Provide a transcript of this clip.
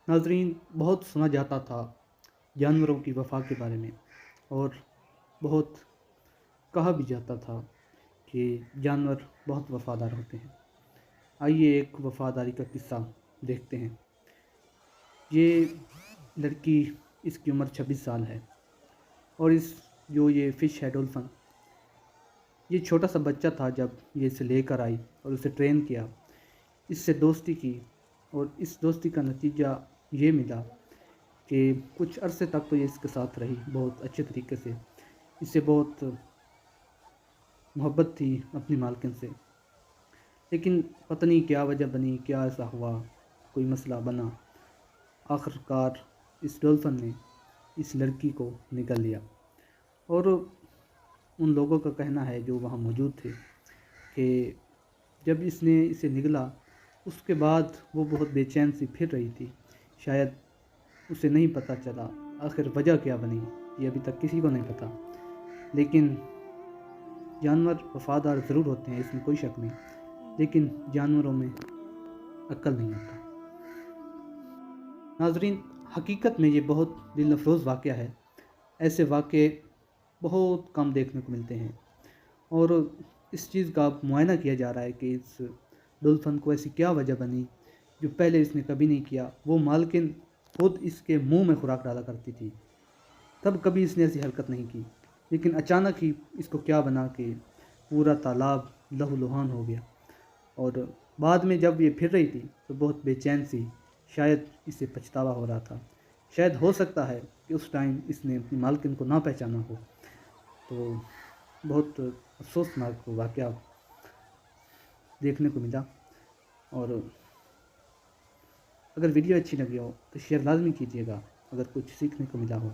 नाज़रीन, बहुत सुना जाता था जानवरों की वफ़ा के बारे में, और बहुत कहा भी जाता था कि जानवर बहुत वफ़ादार होते हैं। आइए एक वफ़ादारी का किस्सा देखते हैं। ये लड़की, इसकी उम्र 26 साल है, और ये फ़िश है डॉल्फ़िन, ये छोटा सा बच्चा था जब ये इसे लेकर आई और उसे ट्रेन किया, इससे दोस्ती की, और इस दोस्ती का नतीजा ये मिला कि कुछ अरसे तक तो ये इसके साथ रही बहुत अच्छे तरीके से। इससे बहुत मोहब्बत थी अपनी मालकिन से। लेकिन पता नहीं क्या वजह बनी, क्या ऐसा हुआ, कोई मसला बना, आखिरकार इस डॉल्फ़िन ने इस लड़की को निगल लिया। और उन लोगों का कहना है जो वहाँ मौजूद थे कि जब इसने इसे निगला, उसके बाद वो बहुत बेचैन सी फिर रही थी। शायद उसे नहीं पता चला आखिर वजह क्या बनी, ये अभी तक किसी को नहीं पता। लेकिन जानवर वफ़ादार ज़रूर होते हैं, इसमें कोई शक नहीं, लेकिन जानवरों में अक्ल नहीं होता। नाज़रीन, हकीकत में ये बहुत दिल अफरोज़ वाक़या है। ऐसे वाक़े बहुत कम देखने को मिलते हैं, और इस चीज़ का अब मुआयना किया जा रहा है कि इस डॉल्फ़िन को ऐसी क्या वजह बनी जो पहले इसने कभी नहीं किया। वो मालकिन खुद इसके मुंह में खुराक डाला करती थी, तब कभी इसने ऐसी हरकत नहीं की। लेकिन अचानक ही इसको क्या बना कि पूरा तालाब लहूलुहान हो गया। और बाद में जब ये फिर रही थी तो बहुत बेचैन सी, शायद इसे पछतावा हो रहा था। शायद हो सकता है कि उस टाइम इसने अपनी मालकिन को ना पहचाना हो। तो बहुत अफसोसनाक वाक़या देखने को मिला। और अगर वीडियो अच्छी लगी हो तो शेयर लाज़मी कीजिएगा, अगर कुछ सीखने को मिला हो।